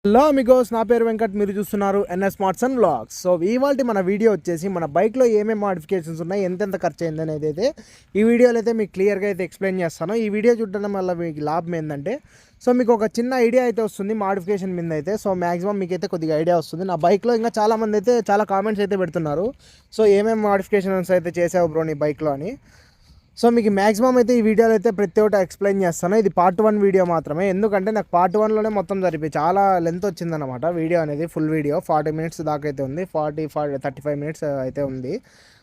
Hello Amigos, నా పేరు వెంకట్. మీరు చూస్తున్నారు NS smarts and vlogs. So ఇవాళ మన వీడియో వచ్చేసి మన బైక్లో ఏమేమి మాడిఫికేషన్స్ ఉన్నాయి, ఎంతెంత ఖర్చు అయింది అనేది అయితే ఈ వీడియోలో అయితే మీకు క్లియర్గా అయితే ఎక్స్ప్లెయిన్ చేస్తాను. ఈ వీడియో చూడడం వల్ల మీకు లాభం ఏంటంటే, సో మీకు ఒక చిన్న ఐడియా అయితే వస్తుంది మాడిఫికేషన్ మీద అయితే. సో మ్యాక్సిమం మీకు అయితే కొద్దిగా ఐడియా వస్తుంది. నా బైక్లో ఇంకా చాలామంది అయితే చాలా కామెంట్స్ అయితే పెడుతున్నారు, సో ఏమేమి మాడిఫికేషన్స్ అయితే చేసావు బ్రో నీ బైక్లో అని. సో మీకు మ్యాక్సిమం అయితే ఈ వీడియోలో అయితే ప్రతి ఒక్కటి ఎక్స్ప్లెయిన్ చేస్తాను. ఇది పార్ట్ 1 వీడియో మాత్రమే, ఎందుకంటే నాకు పార్ట్ 1లోనే మొత్తం జరిపి చాలా లెంత్ వచ్చిందనమాట. వీడియో అనేది ఫుల్ వీడియో 40 మినిట్స్ దాకా అయితే ఉంది, 35 మినిట్స్ అయితే ఉంది.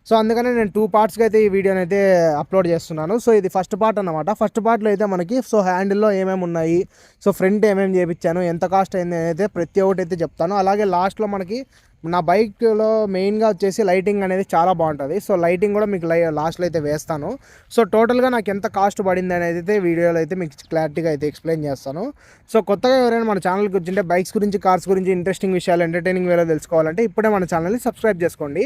సో అందుకనే నేను 2 పార్ట్స్కి అయితే ఈ వీడియోని అయితే అప్లోడ్ చేస్తున్నాను. సో ఇది ఫస్ట్ పార్ట్ అనమాట. ఫస్ట్ పార్ట్లో అయితే మనకి సో హ్యాండిల్లో ఏమేమి ఉన్నాయి, సో ఫ్రంట్ ఏమేమి చేయించాను, ఎంత కాస్ట్ అయింది అయితే ప్రతి ఒక్కటి అయితే చెప్తాను. అలాగే లాస్ట్లో మనకి నా బైక్లో మెయిన్గా వచ్చేసి లైటింగ్ అనేది చాలా బాగుంటుంది. సో లైటింగ్ కూడా మీకు లాస్ట్లో అయితే వేస్తాను. సో టోటల్గా నాకు ఎంత కాస్ట్ పడింది అనేది అయితే వీడియోలో అయితే మీకు క్లారిటీగా అయితే ఎక్స్ప్లెయిన్ చేస్తాను. సో కొత్తగా ఎవరైనా మన ఛానల్కి వచ్చింటే బైక్స్ గురించి, కార్స్ గురించి ఇంట్రెస్టింగ్ విషయాలు, ఎంటర్టైనింగ్ వేలో తెలుసుకోవాలంటే ఇప్పుడే మన ఛానల్ని సబ్స్క్రైబ్ చేసుకోండి.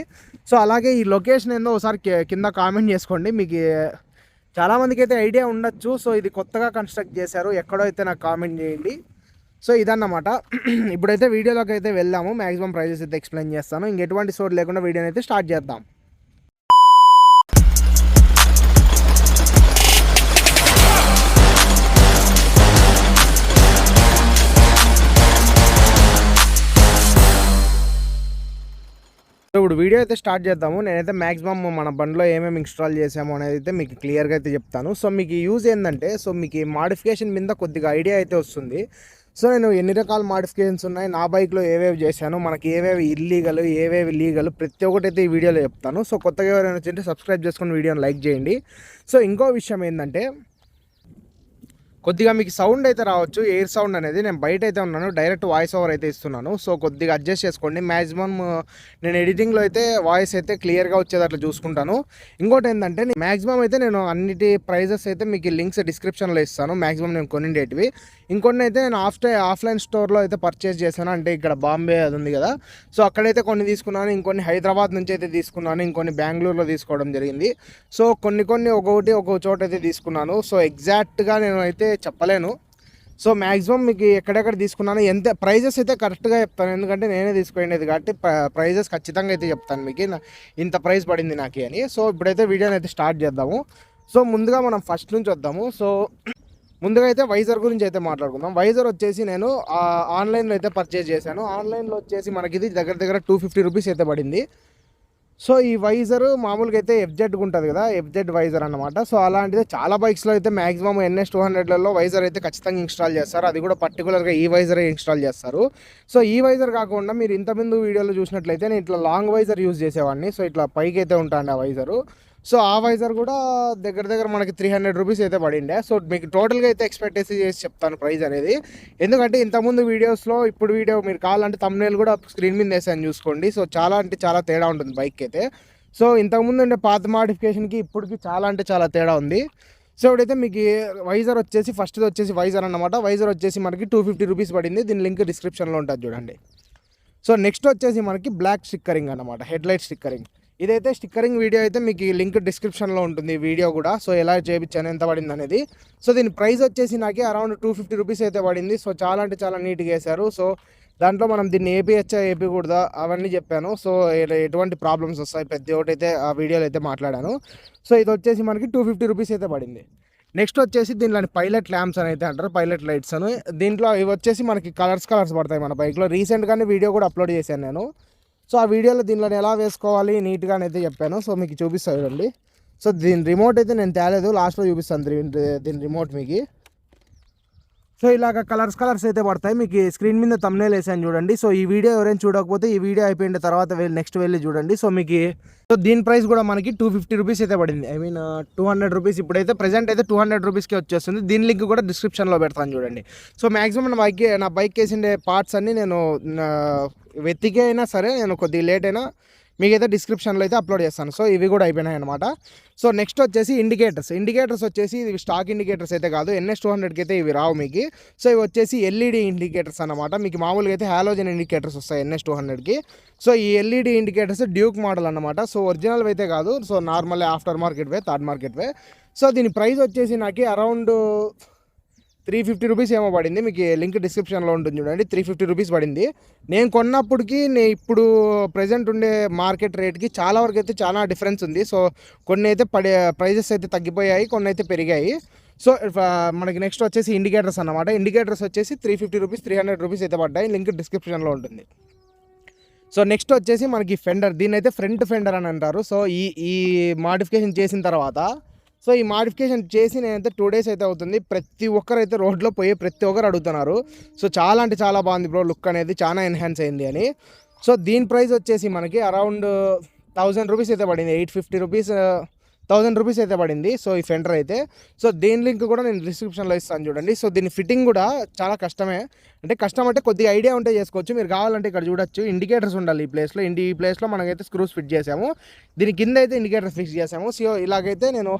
సో అలాగే ఈ లొకేషన్ ఏందో ఒకసారి కింద కామెంట్ చేసుకోండి. మీకు చాలామందికి అయితే ఐడియా ఉండొచ్చు. సో ఇది కొత్తగా కన్స్ట్రక్ట్ చేశారు ఎక్కడో అయితే నాకు కామెంట్ చేయండి. సో ఇదన్నమాట. ఇప్పుడైతే వీడియోలోకి అయితే వెళ్దాము. మ్యాక్సిమం ప్రైజెస్ అయితే ఎక్స్ప్లెయిన్ చేస్తాను. ఇంకెటువంటి సోడ్ లేకుండా వీడియోని అయితే స్టార్ట్ చేద్దాం. సో ఇప్పుడు వీడియో అయితే స్టార్ట్ చేద్దాము. నేనైతే మ్యాక్సిమం మన బండిలో ఏమేమి ఇన్స్టాల్ చేసాము అనేది అయితే మీకు క్లియర్గా అయితే చెప్తాను. సో మీకు యూజ్ ఏంటంటే, సో మీకు మాడిఫికేషన్ మీద కొద్దిగా ఐడియా అయితే వస్తుంది. సో నేను ఎన్ని రకాల మాడిఫికేషన్స్ ఉన్నాయి, నా బైక్లో ఏవేవి చేశాను, మనకి ఏవేవి ఇల్లీగల్, ఏవేవి లీగల్, ప్రతి ఒక్కటి అయితే ఈ వీడియోలో చెప్తాను. సో కొత్తగా ఎవరైనా వచ్చింటే సబ్స్క్రైబ్ చేసుకుని వీడియోని లైక్ చేయండి. సో ఇంకో విషయం ఏంటంటే, కొద్దిగా మీకు సౌండ్ అయితే రావచ్చు, ఎయిర్ సౌండ్ అనేది. నేను బయట అయితే ఉన్నాను, డైరెక్ట్ వాయిస్ ఓవర్ అయితే ఇస్తున్నాను. సో కొద్దిగా అడ్జస్ట్ చేసుకోండి. మ్యాక్సిమం నేను ఎడిటింగ్లో అయితే వాయిస్ అయితే క్లియర్గా వచ్చేది అట్లా చూసుకుంటాను. ఇంకోటి ఏంటంటే, మ్యాక్సిమం అయితే నేను అన్నిటి ప్రైజెస్ అయితే మీకు లింక్స్ డిస్క్రిప్షన్లో ఇస్తాను. మ్యాక్సిమం నేను కొనిండేటివి. ఇంకొన్ని అయితే నేను ఆఫ్లైన్ స్టోర్లో అయితే పర్చేస్ చేశాను. అంటే ఇక్కడ బాంబే అది ఉంది కదా, సో అక్కడైతే కొన్ని తీసుకున్నాను. ఇంకొన్ని హైదరాబాద్ నుంచి అయితే తీసుకున్నాను. ఇంకొన్ని బెంగళూరులో తీసుకోవడం జరిగింది. సో కొన్ని ఒక్కొక్క చోట అయితే తీసుకున్నాను. సో ఎగ్జాక్ట్గా నేను అయితే చెప్పలేను. సో మ్యాక్సిమం మీకు ఎక్కడెక్కడ తీసుకున్నాను, ఎంత ప్రైజెస్ అయితే కరెక్ట్గా చెప్తాను. ఎందుకంటే నేనే తీసుకునేది కాబట్టి ప్రైజెస్ ఖచ్చితంగా అయితే చెప్తాను మీకు, ఇంత ప్రైస్ పడింది నాకు అని. సో ఇప్పుడైతే వీడియోని అయితే స్టార్ట్ చేద్దాము. సో ముందుగా మనం ఫస్ట్ నుంచి వద్దాము. సో ముందుగా అయితే వైజర్ గురించి అయితే మాట్లాడుకుందాం. వైజర్ వచ్చేసి నేను ఆన్లైన్లో అయితే పర్చేజ్ చేశాను. ఆన్లైన్లో వచ్చేసి మనకి ఇది దగ్గర 250 రూపీస్ అయితే పడింది. సో ఈ వైజర్ మామూలుగా అయితే ఎఫ్జెడ్ ఉంటుంది కదా, ఎఫ్జెడ్ వైజర్ అన్నమాట. సో అలాంటిది చాలా బైక్స్లో అయితే మ్యాక్సిమం NS200లలో వైజర్ అయితే ఖచ్చితంగా ఇన్స్టాల్ చేస్తారు. అది కూడా పర్టికులర్గా ఈ వైజరే ఇన్స్టాల్ చేస్తారు. సో ఈ వైజర్ కాకుండా మీరు ఇంతకుముందు వీడియోలో చూసినట్లయితే నేను ఇట్లా లాంగ్ వైజర్ యూజ్ చేసేవాడిని. సో ఇట్లా పైకి అయితే ఉంటాను ఆ వైజరు. సో ఆ వైజర్ కూడా దగ్గర మనకి 300 రూపీస్ అయితే పడిండే. సో మీకు టోటల్గా అయితే ఎక్స్పెక్టేషన్ చేసి చెప్తాను ప్రైస్ అనేది. ఎందుకంటే ఇంతకుముందు వీడియోస్లో ఇప్పుడు వీడియో మీరు కావాలంటే తమ్నేల్ కూడా స్క్రీన్ మీద వేసాను చూసుకోండి. సో చాలా అంటే చాలా తేడా ఉంటుంది బైక్ అయితే. సో ఇంతకుముందు ఉండే పాత మాడిఫికేషన్కి ఇప్పటికి చాలా అంటే చాలా తేడా ఉంది. సో ఇప్పుడైతే మీకు వైజర్ వచ్చేసి ఫస్ట్ది వచ్చేసి వైజర్ అన్నమాట. వైజర్ వచ్చేసి మనకి 250 రూపీస్ పడింది. దీని లింక్ డిస్క్రిప్షన్లో ఉంటుంది చూడండి. సో నెక్స్ట్ వచ్చేసి మనకి బ్లాక్ స్టిక్కరింగ్ అన్నమాట, హెడ్లైట్ స్టిక్కరింగ్. ఇదైతే స్టిక్కరింగ్ వీడియో అయితే మీకు లింక్ డిస్క్రిప్షన్లో ఉంటుంది వీడియో కూడా. సో ఎలా చేయించాను, ఎంత పడింది అనేది. సో దీని ప్రైస్ వచ్చేసి నాకు అరౌండ్ 250 రూపీస్ అయితే పడింది. సో చాలా అంటే చాలా నీట్గా వేశారు. సో దాంట్లో మనం దీన్ని ఏపీహెచ్చా ఏపీకూడదా అవన్నీ చెప్పాను. సో ఎటువంటి ప్రాబ్లమ్స్ వస్తాయి ప్రతి ఒక్కటి అయితే ఆ వీడియోలో అయితే మాట్లాడాను. సో ఇది వచ్చేసి మనకి 250 రూపీస్ అయితే పడింది. నెక్స్ట్ వచ్చేసి దీనిలో పైలట్ ల్యాంప్స్ అని అయితే అంటారు, పైలట్ లైట్స్ అని. దీంట్లో ఇవి వచ్చేసి మనకి కలర్స్ పడతాయి మన బైక్లో. రీసెంట్గానే వీడియో కూడా అప్లోడ్ చేశాను నేను. సో ఆ వీడియోలో దీనిలో ఎలా వేసుకోవాలి నీట్గా అయితే చెప్పాను. సో మీకు చూపిస్తాను చూడండి. సో దీని రిమోట్ అయితే నేను తేలేదు, లాస్ట్లో చూపిస్తాను దీని రిమోట్ మీకు. సో ఇలాగ కలర్స్ అయితే పడతాయి. మీకు స్క్రీన్ మీద తమ్నేల్ వేసాను చూడండి. సో ఈ వీడియో ఎవరైనా చూడకపోతే ఈ వీడియో అయిపోయిన తర్వాత నెక్స్ట్ వెళ్ళి చూడండి. సో మీకు సో దీని ప్రైస్ కూడా మనకి 250 రూపీస్ అయితే పడింది. 200 రూపీస్. ఇప్పుడైతే ప్రజెంట్ అయితే 200 రూపీస్కి వచ్చేస్తుంది. దీని లింక్ కూడా డిస్క్రిప్షన్లో పెడతాను చూడండి. సో మ్యాక్సిమం నా బైక్ వేసిండే పార్ట్స్ అన్నీ నేను వెతికి అయినా సరే, నేను కొద్దిగా లేట్ అయినా మీకైతే డిస్క్రిప్షన్లో అయితే అప్లోడ్ చేస్తాను. సో ఇవి కూడా అయిపోయినాయి అనమాట. సో నెక్స్ట్ వచ్చేసి ఇండికేటర్స్ వచ్చేసి ఇవి స్టాక్ ఇండికేటర్స్ అయితే కాదు, NS200కి అయితే ఇవి రావు మీకు. సో ఇవి వచ్చేసి LED ఇండికేటర్స్ అనమాట. మీకు మామూలుగా అయితే హాలోజన్ ఇండికేటర్స్ వస్తాయి NS200కి. సో ఈ LED ఇండికేటర్స్ డ్యూక్ మోడల్ అనమాట. సో ఒరిజినల్ అయితే కాదు, సో నార్మల్ ఆఫ్టర్ మార్కెట్ వే, థర్డ్ మార్కెట్ వే. సో దీని ప్రైస్ వచ్చేసి నాకు అరౌండ్ 350 రూపీస్ ఏమో పడింది. మీకు లింక్ డిస్క్రిప్షన్లో ఉంటుంది చూడండి. 350 రూపీస్ పడింది. నేను కొన్నప్పటికి ఇప్పుడు ప్రెజెంట్ ఉండే మార్కెట్ రేట్కి చాలా వరకు అయితే చాలా డిఫరెన్స్ ఉంది. సో కొన్ని అయితే ప్రైజెస్ అయితే తగ్గిపోయాయి, కొన్ని అయితే పెరిగాయి. సో మనకి నెక్స్ట్ వచ్చేసి ఇండికేటర్స్ అన్నమాట. ఇండికేటర్స్ వచ్చేసి 350 రూపీస్ 300 రూపీస్ అయితే పడ్డాయి. లింక్ డిస్క్రిప్షన్లో ఉంటుంది. సో నెక్స్ట్ వచ్చేసి మనకి ఫెండర్, దీన్ని అయితే ఫ్రంట్ ఫెండర్ అని అంటారు. సో ఈ మాడిఫికేషన్ చేసిన తర్వాత, సో ఈ మాడిఫికేషన్ చేసి నేనైతే 2 days అయితే అవుతుంది. ప్రతి ఒక్కరైతే రోడ్లో పోయి ప్రతి ఒక్కరు అడుగుతున్నారు. సో చాలా అంటే చాలా బాగుంది బ్రో, లుక్ అనేది చాలా ఎన్హాన్స్ అయింది అని. సో దీని ప్రైస్ వచ్చేసి మనకి అరౌండ్ 1000 రూపీస్ అయితే పడింది. 850 రూపీస్ 1000 రూపీస్ అయితే పడింది. సో ఈ ఫెండర్ అయితే, సో దీని లింక్ కూడా నేను డిస్క్రిప్షన్లో ఇస్తాను చూడండి. సో దీని ఫిట్టింగ్ కూడా చాలా కష్టమే, అంటే కష్టం అంటే కొద్దిగా ఐడియా ఉంటే చేసుకోవచ్చు. మీరు కావాలంటే ఇక్కడ చూడొచ్చు, ఇండికేటర్స్ ఉండాలి ఈ ప్లేస్లో. ఈ ప్లేస్లో మనకైతే స్క్రూస్ ఫిట్ చేసాము, దీని కింద అయితే ఇండికేటర్స్ ఫిక్స్ చేసాము. సో ఇలాగైతే నేను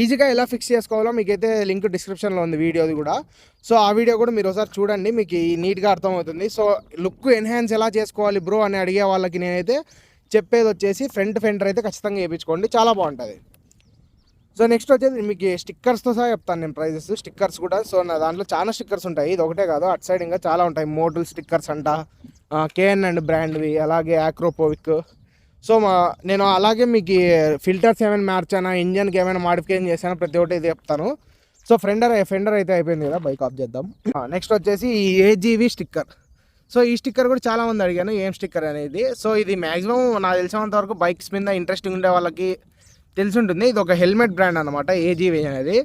ఈజీగా ఎలా ఫిక్స్ చేసుకోవాలో మీకైతే లింక్ డిస్క్రిప్షన్లో ఉంది వీడియోది కూడా. సో ఆ వీడియో కూడా మీరు ఒకసారి చూడండి, మీకు నీట్గా అర్థమవుతుంది. సో లుక్ ఎన్హాన్స్ ఎలా చేసుకోవాలి బ్రో అని అడిగే వాళ్ళకి నేనైతే చెప్పేది వచ్చేసి ఫ్రంట్ ఫెండర్ అయితే ఖచ్చితంగా వేయించుకోండి, చాలా బాగుంటుంది. సో నెక్స్ట్ వచ్చేది మీకు స్టిక్కర్స్తో సహా చెప్తాను నేను ప్రైజెస్. స్టిక్కర్స్ కూడా, సో నా దాంట్లో చాలా స్టిక్కర్స్ ఉంటాయి, ఇది ఒకటే కాదు, అటు సైడ్ ఇంకా చాలా ఉంటాయి. మోటల్ స్టిక్కర్స్ అంట, కేఎన్ అండ్ బ్రాండ్వి, అలాగే ఆక్రోపోవిక్. సో నేను అలాగే మీకు ఫిల్టర్స్ ఏమైనా మార్చానా, ఇంజన్కి ఏమైనా మాడిఫికేషన్ చేశానా, ప్రతి ఒక్కటి ఇది చెప్తాను. సో ఫెండర్ అయితే అయిపోయింది కదా, బైక్ ఆఫ్ చేద్దాం. నెక్స్ట్ వచ్చేసి ఈ ఏజీవి స్టిక్కర్. సో ఈ స్టిక్కర్ కూడా చాలామంది అడిగాను ఏం స్టిక్కర్ అనేది. సో ఇది మ్యాక్సిమం నాకు తెలిసినంత వరకు బైక్స్ మీద ఇంట్రెస్టింగ్ ఉండే వాళ్ళకి తెలిసి ఉంటుంది. ఇది ఒక హెల్మెట్ బ్రాండ్ అనమాట, ఏజీవి అనేది.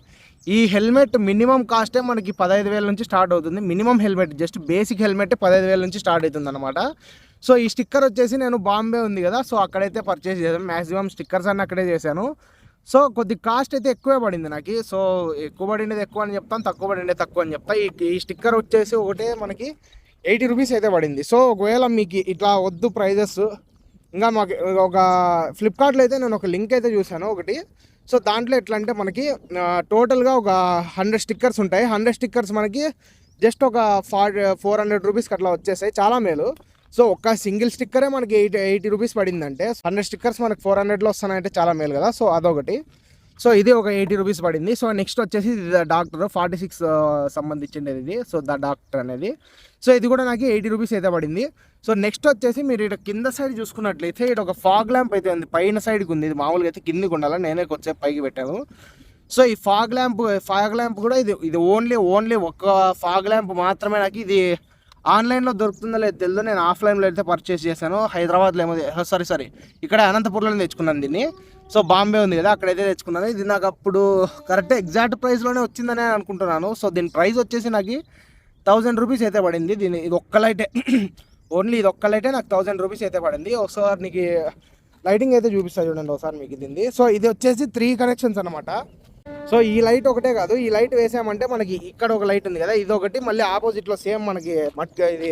ఈ హెల్మెట్ మినిమం కాస్టే మనకి 15,000 నుంచి స్టార్ట్ అవుతుంది. Minimum helmet, just basic helmet 15,000 నుంచి స్టార్ట్ అవుతుంది అనమాట. సో ఈ స్టిక్కర్ వచ్చేసి నేను బాంబే ఉంది కదా, సో అక్కడైతే పర్చేస్ చేశాను. మ్యాక్సిమం స్టిక్కర్స్ అన్నీ అక్కడే చేశాను. సో కొద్ది కాస్ట్ అయితే ఎక్కువే పడింది నాకు. సో ఎక్కువ పడిండేది ఎక్కువ అని చెప్తాను, తక్కువ పడిండేది తక్కువ అని చెప్తాను. ఈ స్టిక్కర్ వచ్చేసి ఒకటే మనకి 80 రూపీస్ అయితే పడింది. సో ఒకవేళ మీకు ఇట్లా వద్దు ప్రైజెస్, ఇంకా మాకు ఒక ఫ్లిప్కార్ట్లో అయితే నేను ఒక లింక్ అయితే చూశాను ఒకటి. సో దాంట్లో ఎట్లా అంటే మనకి టోటల్గా ఒక 100 స్టిక్కర్స్ ఉంటాయి. 100 స్టిక్కర్స్ మనకి జస్ట్ ఒక 400 రూపీస్కి అట్లా వచ్చేసాయి, చాలా మేలు. సో ఒక సింగిల్ స్టిక్కరే మనకి 80 రూపీస్ పడిందంటే 100 స్టిక్కర్స్ మనకి 400లో వస్తున్నాయంటే చాలా మేలు కదా. సో అదొకటి. సో ఇది ఒక 80 రూపీస్ పడింది. సో నెక్స్ట్ వచ్చేసి డాక్టర్ 46 సంబంధించింది ఇది. సో ద డాక్టర్ అనేది, సో ఇది కూడా నాకు 80 రూపీస్ అయితే పడింది. సో నెక్స్ట్ వచ్చేసి మీరు ఇక్కడ కింద సైడ్ చూసుకున్నట్లయితే ఇక్కడ ఒక ఫాగ్ ల్యాంప్ అయితే ఉంది, పైన సైడ్కి ఉంది. ఇది మామూలుగా అయితే కిందికి ఉండాలి, నేనే కొంచెం పైకి పెట్టాను. సో ఈ ఫాగ్ ల్యాంప్ కూడా ఇది ఓన్లీ ఒక ఫాగ్ ల్యాంప్ మాత్రమే. నాకు ఇది ఆన్లైన్లో దొరుకుతుందో లేదు తెలియదు, నేను ఆఫ్లైన్లో అయితే పర్చేస్ చేశాను. హైదరాబాద్లో ఏమో సారీ ఇక్కడ అనంతపురంలో తెచ్చుకున్నాను దీన్ని. సో బాంబే ఉంది కదా, అక్కడైతే తెచ్చుకున్నాను. ఇది నాకు అప్పుడు కరెక్ట్ ఎగ్జాక్ట్ ప్రైస్లోనే వచ్చిందని అనుకుంటున్నాను. సో దీని ప్రైస్ వచ్చేసి నాకు 1000 రూపీస్ అయితే పడింది. ఇది ఒక్క లైటే ఓన్లీ ఇది ఒక్క లైటే నాకు 1000 రూపీస్ అయితే పడింది. ఒకసారి నీకు లైటింగ్ అయితే చూపిస్తా చూడండి ఒకసారి మీకు ఇది. సో ఇది వచ్చేసి 3 కనెక్షన్స్ అనమాట. సో ఈ లైట్ ఒకటే కాదు, ఈ లైట్ వేసామంటే మనకి ఇక్కడ ఒక లైట్ ఉంది కదా, ఇది ఒకటి, మళ్ళీ ఆపోజిట్లో సేమ్ మనకి ఇది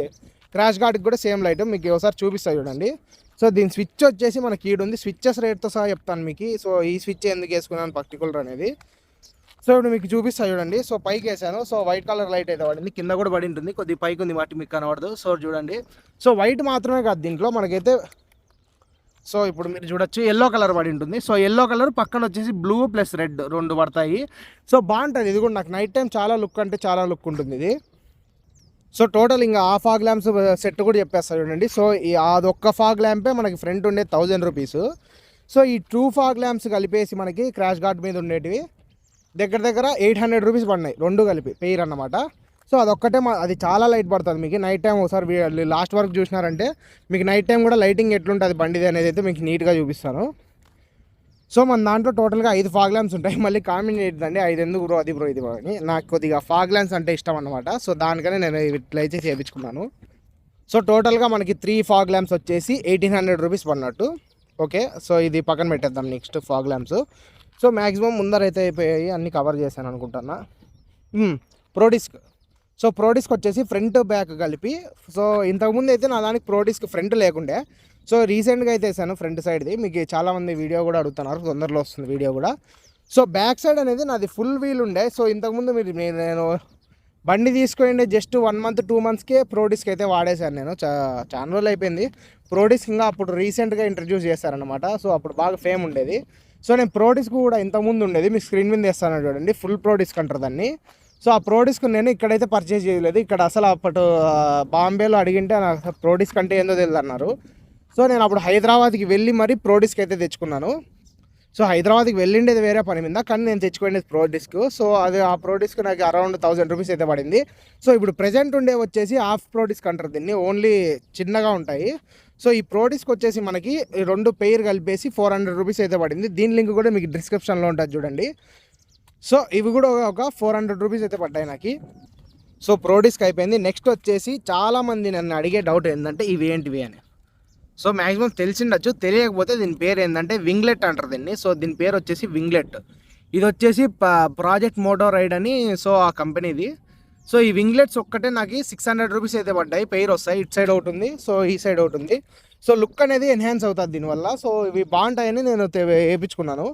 క్రాష్ గార్డ్కి కూడా సేమ్ లైట్ మీకు ఒకసారి చూపిస్తా చూడండి. సో దీని స్విచ్ వచ్చేసి మనకి ఈడుంది, స్విచ్చెస్ రేట్తో సహా చెప్తాను మీకు. సో ఈ స్విచ్ ఎందుకు వేసుకున్నాను పర్టికులర్ అనేది, సో ఇప్పుడు మీకు చూపిస్తా చూడండి. సో పైకి వేసాను, సో వైట్ కలర్ లైట్ అయితే పడింది, కింద కూడా పడి ఉంటుంది, కొద్దిగా పైకి ఉంది వాటి మీకు కనబడదు. సో చూడండి, సో వైట్ మాత్రమే కాదు దీంట్లో మనకైతే. సో ఇప్పుడు మీరు చూడొచ్చు ఎల్లో కలర్ పడి ఉంటుంది. సో ఎల్లో కలర్ పక్కన వచ్చేసి బ్లూ ప్లస్ రెడ్ 2 పడతాయి. సో బాగుంటుంది ఇది కూడా, నాకు నైట్ టైం చాలా లుక్ అంటే చాలా లుక్ ఉంటుంది ఇది. సో టోటల్ ఇంకా ఆ ఫాగ్ ల్యాంప్స్ సెట్ కూడా చెప్పేస్తా చూడండి. సో అదొక్క ఫాగ్ ల్యాంపే మనకి ఫ్రంట్ ఉండే 1000 రూపీస్. సో ఈ 2 ఫాగ్ ల్యాంప్స్ కలిపేసి మనకి క్రాష్ గార్డ్ మీద ఉండేటివి దగ్గర 800 రూపీస్ పడినాయి, 2 కలిపి పెయిర్ అన్నమాట. సో అదొక్కటే అది చాలా లైట్ పడుతుంది మీకు నైట్ టైం. ఒకసారి లాస్ట్ వరకు చూసినారంటే మీకు నైట్ టైం కూడా లైటింగ్ ఎట్లుంటుంది బండిది అనేది అయితే మీకు నీట్గా చూపిస్తాను. సో మన దాంట్లో టోటల్గా 5 ఫాగ్ ల్యాంప్స్ ఉంటాయి. మళ్ళీ కామెంట్ చేయదండి 5 ఎందుకు బ్రో అది బ్రో ఇది బ్రో అని, నాకు కొద్దిగా ఫాగ్ ల్యాంప్స్ అంటే ఇష్టం అనమాట. సో దానికనే నేను ఇట్లా అయితే చేయించుకున్నాను. సో టోటల్గా మనకి 3 ఫాగ్ ల్యాంప్స్ వచ్చేసి 1800 రూపీస్ పడినట్టు. ఓకే, సో ఇది పక్కన పెట్టేద్దాం. Next fog lamps so maximum ముందరైతే అయిపోయాయి, అన్నీ కవర్ చేశాను అనుకుంటున్నా. ప్రోడిస్క్, సో ప్రోడిస్క్ వచ్చేసి ఫ్రంట్ బ్యాక్ కలిపి. సో ఇంతకుముందు అయితే నా దానికి ప్రోడిస్క్ ఫ్రంట్ లేకుండే, సో రీసెంట్గా అయితే వేసాను ఫ్రంట్ సైడ్ది. మీకు చాలామంది వీడియో కూడా అడుగుతున్నారు, తొందరలో వస్తుంది వీడియో కూడా. సో బ్యాక్ సైడ్ అనేది నాది ఫుల్ వీల్ ఉండే. సో ఇంతకుముందు నేను బండి తీసుకుంటే జస్ట్ 1 month 2 monthsకే ప్రోడిస్క్ అయితే వాడేశాను నేను. చాలా రోజులు అయిపోయింది. ప్రోడిస్క్ ఇంకా అప్పుడు రీసెంట్గా ఇంట్రడ్యూస్ చేశారనమాట. సో అప్పుడు బాగా ఫేమ్ ఉండేది. సో నేను ప్రోడిస్క్ కూడా ఇంతకుముందు ఉండేది, మీకు స్క్రీన్ మీద వేస్తాను చూడండి, ఫుల్ ప్రోడిస్క్ అంటారు దాన్ని. సో ఆ ప్రో డిస్క్ నేను ఇక్కడైతే పర్చేజ్ చేయలేదు. ఇక్కడ అసలు అప్పటి బాంబేలో అడిగింటే నాకు ప్రో డిస్క్ అంటే ఏందో తెలియదు అన్నారు. సో నేను అప్పుడు హైదరాబాద్కి వెళ్ళి మరి ప్రో డిస్క్ అయితే తెచ్చుకున్నాను. సో హైదరాబాద్కి వెళ్ళిండేది వేరే పని మీద, కానీ నేను తెచ్చుకునేది ప్రో డిస్క్. సో అది ఆ ప్రో డిస్క్ నాకు అరౌండ్ 1000 రూపీస్ అయితే పడింది. సో ఇప్పుడు ప్రెజెంట్ ఉండే వచ్చేసి హాఫ్ ప్రో డిస్క్ అంటారు దీన్ని, ఓన్లీ చిన్నగా ఉంటాయి. సో ఈ ప్రో డిస్క్ వచ్చేసి మనకి 2 పెయిర్ కలిపేసి 400 రూపీస్ అయితే పడింది. దీని లింక్ కూడా మీకు డిస్క్రిప్షన్లో ఉంటుంది చూడండి. సో ఇవి కూడా ఒక 400 రూపీస్ అయితే పడ్డాయి నాకు. సో ప్రో డిస్క్ అయిపోయింది. నెక్స్ట్ వచ్చేసి చాలామంది నన్ను అడిగే డౌట్ ఏంటంటే ఇవి ఏంటివి అని. సో మ్యాక్సిమం తెలిసిండొచ్చు, తెలియకపోతే దీని పేరు ఏంటంటే వింగ్లెట్ అంటారు దీన్ని. సో దీని పేరు వచ్చేసి వింగ్లెట్. ఇది వచ్చేసి ప్రాజెక్ట్ మోటో రైడ్ అని సో ఆ కంపెనీది. సో ఈ వింగ్లెట్స్ ఒక్కటే నాకు 600 రూపీస్ అయితే పడ్డాయి. పెయిర్ వస్తాయి, ఇటు సైడ్ ఒకటి ఉంది, సో ఈ సైడ్ ఒకటి ఉంది. సో లుక్ అనేది ఎన్హాన్స్ అవుతుంది దీనివల్ల. సో ఇవి బాగుంటాయని నేను వేయించుకున్నాను.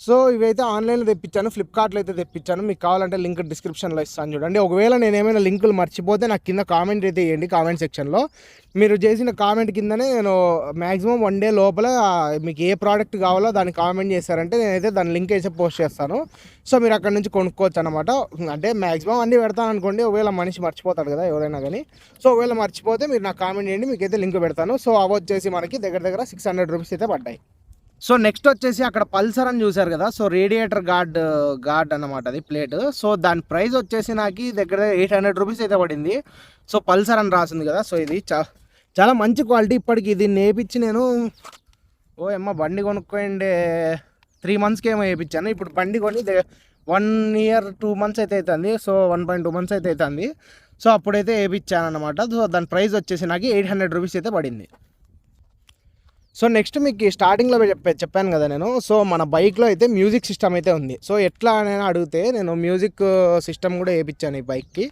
సో ఇవైతే ఆన్లైన్లో తెప్పించాను, ఫ్లిప్కార్ట్లో అయితే తెప్పించాను. మీకు కావాలంటే లింక్ డిస్క్రిప్షన్లో ఇస్తాను చూడండి. ఒకవేళ నేను ఏమైనా లింకులు మర్చిపోతే నాకు కింద కామెంట్ అయితే ఇవ్వండి, కామెంట్ సెక్షన్లో. మీరు చేసిన కామెంట్ కిందనే నేను మ్యాక్సిమం 1 డే లోపల మీకు ఏ ప్రోడక్ట్ కావాలో దాన్ని కామెంట్ చేశారంటే నేనైతే దాని లింక్ అయితే పోస్ట్ చేస్తాను. సో మీరు అక్కడ నుంచి కొనుక్కోవచ్చు అనమాట. అంటే మ్యాక్సిమం అన్నీ పెడతాను అనుకోండి, ఒకవేళ మనిషి మర్చిపోతాడు కదా ఎవరైనా కానీ. సో ఒకవేళ మర్చిపోతే మీరు నాకు కామెంట్ చేయండి, మీకైతే లింక్ పెడతాను. సో అవి వచ్చేసి మనకి దగ్గర 600 రూపీస్ అయితే పడ్డాయి. సో నెక్స్ట్ వచ్చేసి అక్కడ పల్సర్ అని చూసారు కదా, సో రేడియేటర్ గార్డ్ అన్నమాట అది ప్లేట్. సో దాని ప్రైస్ వచ్చేసి నాకు దగ్గర 800 రూపీస్ అయితే పడింది. సో పల్సర్ అని రాసింది కదా. సో ఇది చాలా మంచి క్వాలిటీ. ఇప్పటికి దీన్ని వేయించి నేను బండి కొనుక్కోండి 3 మంత్స్కి ఏమో వేయించాను. ఇప్పుడు బండి కొని 1 year 2 months అయితే అవుతుంది. సో 1.2 months అయితే అవుతుంది. సో అప్పుడైతే వేయించాను అనమాట. సో దాని ప్రైస్ వచ్చేసి నాకు 800 రూపీస్ అయితే పడింది. సో నెక్స్ట్ మీకు స్టార్టింగ్లో చెప్పాను కదా నేను. సో మన బైక్లో అయితే మ్యూజిక్ సిస్టమ్ అయితే ఉంది. సో ఎట్లా అని అడిగితే నేను మ్యూజిక్ సిస్టమ్ కూడా వేయించాను ఈ బైక్కి.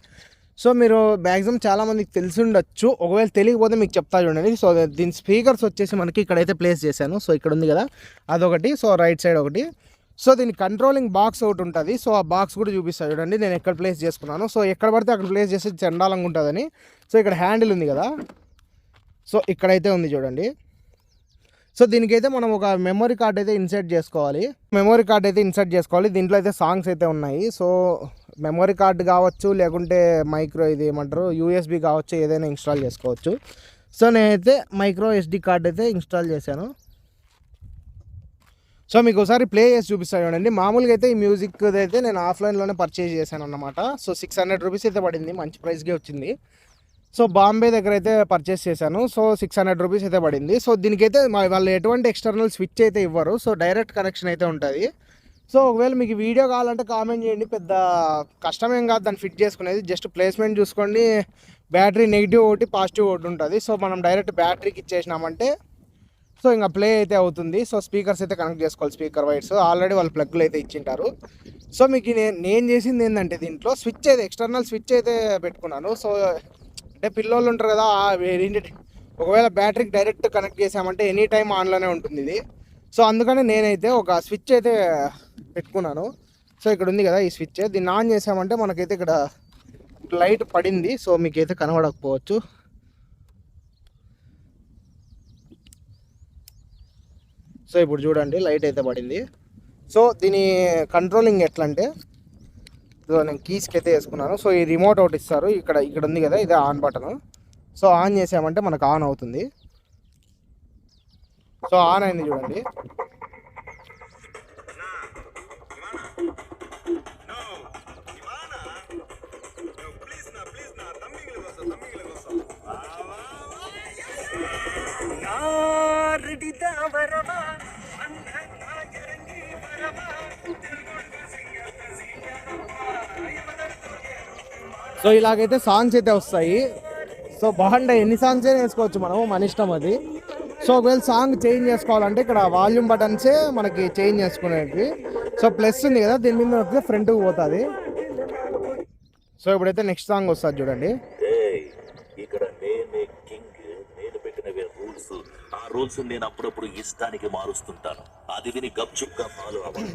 సో మీరు మ్యాక్సిమం చాలామందికి తెలిసి ఉండొచ్చు, ఒకవేళ తెలియకపోతే మీకు చెప్తా చూడండి. సో దీని స్పీకర్స్ వచ్చేసి మనకి ఇక్కడైతే ప్లేస్ చేశాను. సో ఇక్కడ ఉంది కదా అదొకటి, సో రైట్ సైడ్ ఒకటి. సో దీని కంట్రోలింగ్ బాక్స్ ఒకటి ఉంటుంది. సో ఆ బాక్స్ కూడా చూపిస్తా చూడండి నేను ఎక్కడ ప్లేస్ చేసుకున్నాను. సో ఎక్కడ పడితే అక్కడ ప్లేస్ చేస్తే చండాలంగా ఉంటుందని. సో ఇక్కడ హ్యాండిల్ ఉంది కదా, సో ఇక్కడైతే ఉంది చూడండి. సో దీనికైతే మనం ఒక మెమరీ కార్డ్ అయితే ఇన్సర్ట్ చేసుకోవాలి. దీంట్లో అయితే సాంగ్స్ అయితే ఉన్నాయి. సో మెమరీ కార్డు కావచ్చు, లేకుంటే మైక్రో ఇది ఏమంటారు యూఎస్బి కావచ్చు, ఏదైనా ఇన్స్టాల్ చేసుకోవచ్చు. సో నేనైతే మైక్రో ఎస్డి కార్డ్ అయితే ఇన్స్టాల్ చేశాను. సో మీకు ఒకసారి ప్లే చేసి చూపిస్తాను చూడండి. మామూలుగా అయితే ఈ మ్యూజిక్ అయితే నేను ఆఫ్లైన్లోనే పర్చేజ్ చేశాను అన్నమాట. సో 600 రూపీస్ అయితే పడింది, మంచి ప్రైస్కే వచ్చింది. సో బాంబే దగ్గర అయితే పర్చేస్ చేశాను. సో 600 రూపీస్ అయితే పడింది. సో దీనికైతే వాళ్ళు ఎటువంటి ఎక్స్టర్నల్ స్విచ్ అయితే ఇవ్వరు. సో డైరెక్ట్ కనెక్షన్ అయితే ఉంటుంది. సో ఒకవేళ మీకు వీడియో కావాలంటే కామెంట్ చేయండి, పెద్ద కష్టమేం కాదు దాన్ని ఫిట్ చేసుకునేది. జస్ట్ ప్లేస్మెంట్ చూసుకోండి, బ్యాటరీ నెగిటివ్ ఒకటి పాజిటివ్ ఒకటి ఉంటుంది. సో మనం డైరెక్ట్ బ్యాటరీకి ఇచ్చేసినామంటే సో ఇంకా ప్లే అయితే అవుతుంది. సో స్పీకర్స్ అయితే కనెక్ట్ చేసుకోవాలి, స్పీకర్ వైర్స్ ఆల్రెడీ వాళ్ళు ప్లగ్లు అయితే ఇచ్చింటారు. సో మీకు నేను చేసింది ఏంటంటే దీంట్లో స్విచ్ అయితే ఎక్స్టర్నల్ స్విచ్ అయితే పెట్టుకున్నాను. సో అంటే పిల్లోళ్ళు ఉంటారు కదా, ఒకవేళ బ్యాటరీకి డైరెక్ట్ కనెక్ట్ చేసామంటే ఎనీ టైం ఆన్లోనే ఉంటుంది ఇది. సో అందుకని నేనైతే ఒక స్విచ్ అయితే పెట్టుకున్నాను. సో ఇక్కడ ఉంది కదా ఈ స్విచ్, దీన్ని ఆన్ చేసామంటే మనకైతే ఇక్కడ లైట్ పడింది. సో మీకైతే కనబడకపోవచ్చు. సో ఇప్పుడు చూడండి లైట్ అయితే పడింది. సో దీని కంట్రోలింగ్ ఎట్లా అంటే నేను కీస్కి అయితే వేసుకున్నాను. సో ఈ రిమోట్ ఒకటి ఇస్తారు, ఇక్కడ ఉంది కదా ఇదే ఆన్ బటన్. సో ఆన్ చేసామంటే మనకు ఆన్ అవుతుంది. సో ఆన్ అయింది చూడండి. సో ఇలాగైతే సాంగ్స్ అయితే వస్తాయి. సో బాగుంటాయి, ఎన్ని సాంగ్స్ అయినా వేసుకోవచ్చు మనము, మన ఇష్టం అది. సో ఒకవేళ సాంగ్ చేంజ్ చేసుకోవాలంటే ఇక్కడ వాల్యూమ్ బటన్సే మనకి చేంజ్ చేసుకునేవి. సో ప్లస్ ఉంది కదా దీని మీద వస్తే ఫ్రంట్కి పోతుంది. సో ఇప్పుడైతే నెక్స్ట్ సాంగ్ వస్తుంది చూడండి. ఇక్కడ నేనే కింగ్, నేను పెట్టినవే రూల్స్. ఆ రూల్స్ నేను అప్పుడప్పుడు ఇష్టానికి మారుస్తుంటాను. అది విని గప్చుప్గా ఫాలో అవ్వాలి,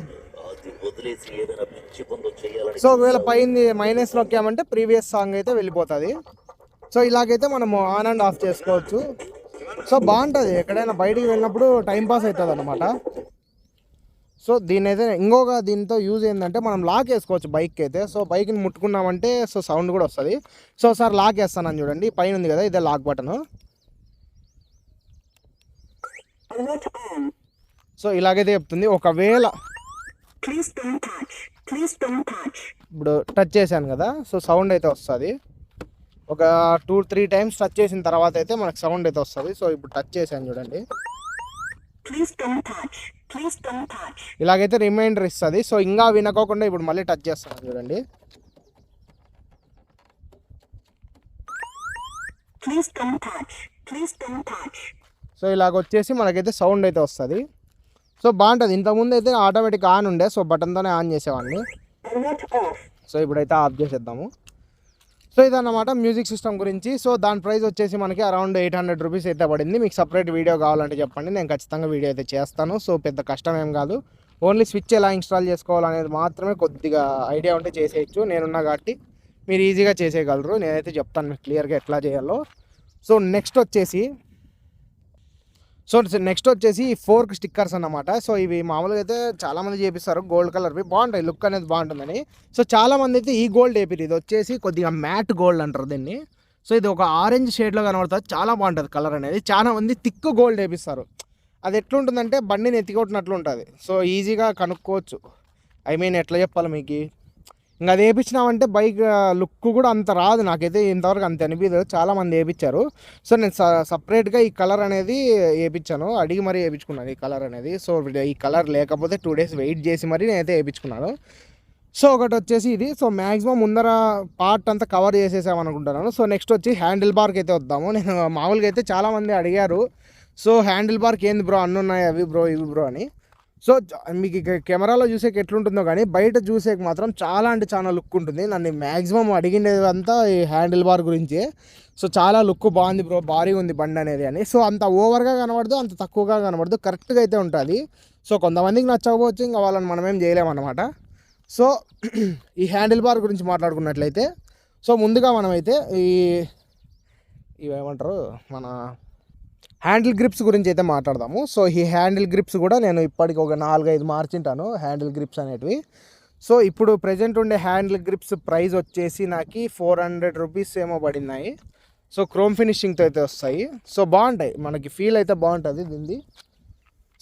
అది వదిలేసి ఏదైనా పిచ్చి పనులు చేయాలని. సో ఒకవేళ పైన మైనస్ నొక్కామంటే ప్రీవియస్ సాంగ్ అయితే వెళ్ళిపోతుంది. సో ఇలాగైతే మనము ఆన్ అండ్ ఆఫ్ చేసుకోవచ్చు. సో బాగుంటుంది, ఎక్కడైనా బయటికి వెళ్ళినప్పుడు టైంపాస్ అవుతుంది అన్నమాట. సో దీని అయితే దీంతో యూజ్ ఏంటంటే మనం లాక్ వేసుకోవచ్చు బైక్కి అయితే. సో బైక్ని ముట్టుకున్నామంటే సో సౌండ్ కూడా వస్తుంది. సో ఒకసారి లాక్ వేస్తానని చూడండి, పైన ఉంది కదా ఇదే లాక్ బటను. సో ఇలాగైతే చెప్తుంది. ఒకవేళ ఇప్పుడు టచ్ చేశాను కదా, సో సౌండ్ అయితే వస్తుంది. ఒక 2-3 టైమ్స్ టచ్ చేసిన తర్వాత అయితే మనకు సౌండ్ అయితే వస్తుంది. సో ఇప్పుడు టచ్ చేశాను చూడండి, ఇలాగైతే రిమైండర్ ఇస్తుంది. సో ఇంకా వినకోకుండా ఇప్పుడు మళ్ళీ టచ్ చేస్తాను చూడండి. సో ఇలాగ వచ్చేసి మనకైతే సౌండ్ అయితే వస్తుంది. సో బాగుంటుంది. ఇంతకుముందు అయితే ఆటోమేటిక్ ఆన్ ఉండే, సో బటన్తోనే ఆన్ చేసేవాడిని. సో ఇప్పుడైతే ఆఫ్ చేసేద్దాము. సో ఇదన్నమాట మ్యూజిక్ సిస్టమ్ గురించి. సో దాని ప్రైస్ వచ్చేసి మనకి అరౌండ్ 800 రూపీస్ అయితే పడింది. మీకు సపరేట్ వీడియో కావాలంటే చెప్పండి, నేను ఖచ్చితంగా వీడియో అయితే చేస్తాను. సో పెద్ద కష్టం ఏం కాదు, ఓన్లీ స్విచ్ ఎలా ఇన్స్టాల్ చేసుకోవాలనేది మాత్రమే కొద్దిగా ఐడియా ఉంటే చేసేయచ్చు. నేనున్నా కాబట్టి మీరు ఈజీగా చేసేయగలరు. నేనైతే చెప్తాను మీకు క్లియర్గా ఎట్లా చేయాలో. సో నెక్స్ట్ వచ్చేసి ఈ ఫోర్క్ స్టిక్కర్స్ అన్నమాట. సో ఇవి మామూలుగా అయితే చాలామంది చేపిస్తారు గోల్డ్ కలర్వి, బాగుంటాయి, లుక్ అనేది బాగుంటుందని. సో చాలామంది అయితే ఈ గోల్డ్ వేపిరు. ఇది వచ్చేసి కొద్దిగా మ్యాట్ గోల్డ్ అంటారు దీన్ని. సో ఇది ఒక ఆరెంజ్ షేడ్లో కనబడుతుంది, చాలా బాగుంటుంది కలర్ అనేది. చాలా మంది థిక్ గోల్డ్ వేపిస్తారు. అది ఎట్లుంటుందంటే బండిని ఎత్తికొట్టినట్లు ఉంటుంది. సో ఈజీగా కనుక్కోవచ్చు. ఎట్లా చెప్పాలి మీకు, ఇంకా అది వేయించినామంటే బైక్ లుక్ కూడా అంత రాదు. నాకైతే ఇంతవరకు అంత అనిపించదు, చాలామంది వేయించారు. సో నేను సపరేట్గా ఈ కలర్ అనేది వేయించాను, అడిగి మరీ వేయించుకున్నాను ఈ కలర్ అనేది. సో ఈ కలర్ లేకపోతే 2 డేస్ వెయిట్ చేసి మరీ నేనైతే వేయించుకున్నాను. సో ఒకటి వచ్చేసి ఇది. సో మ్యాక్సిమం ముందర పార్ట్ అంతా కవర్ చేసేసామనుకుంటున్నాను. సో నెక్స్ట్ వచ్చి హ్యాండిల్ బార్కి అయితే వద్దాము. నేను మామూలుగా అయితే చాలామంది అడిగారు, సో హ్యాండిల్ బార్కి ఏంది బ్రో అన్నీ ఉన్నాయి అవి బ్రో ఇవి బ్రో అని. సో మీకు కెమెరాలో చూసేకి ఎట్లుంటుందో కానీ బయట చూసేకి మాత్రం చాలా అంటే చాలా లుక్ ఉంటుంది. నన్ను మ్యాక్సిమం అడిగిండేది అంతా ఈ హ్యాండిల్ బార్ గురించే. సో చాలా లుక్ బాగుంది బ్రో, భారీగా ఉంది బండి అనేది అని. సో అంత ఓవర్గా కనబడదు, అంత తక్కువగా కనబడదు, కరెక్ట్గా అయితే ఉంటుంది. సో కొంతమందికి నచ్చకపోవచ్చు, ఇంకా వాళ్ళని మనమేం చేయలేమన్నమాట. సో ఈ హ్యాండిల్ బార్ గురించి మాట్లాడుకున్నట్లయితే, సో ముందుగా మనమైతే ఇవేమంటారు మన హ్యాండిల్ గ్రిప్స్ గురించి అయితే మాట్లాడదాము. సో ఈ హ్యాండిల్ గ్రిప్స్ కూడా నేను ఇప్పటికి ఒక 4-5 మార్చింటాను హ్యాండిల్ గ్రిప్స్ అనేటివి. సో ఇప్పుడు ప్రజెంట్ ఉండే హ్యాండిల్ గ్రిప్స్ ప్రైస్ వచ్చేసి నాకు 400 రూపీస్ ఏమో పడినాయి. సో క్రోమ్ ఫినిషింగ్తో అయితే వస్తాయి. సో బాగుంటాయి, మనకి ఫీల్ అయితే బాగుంటుంది దీనిది.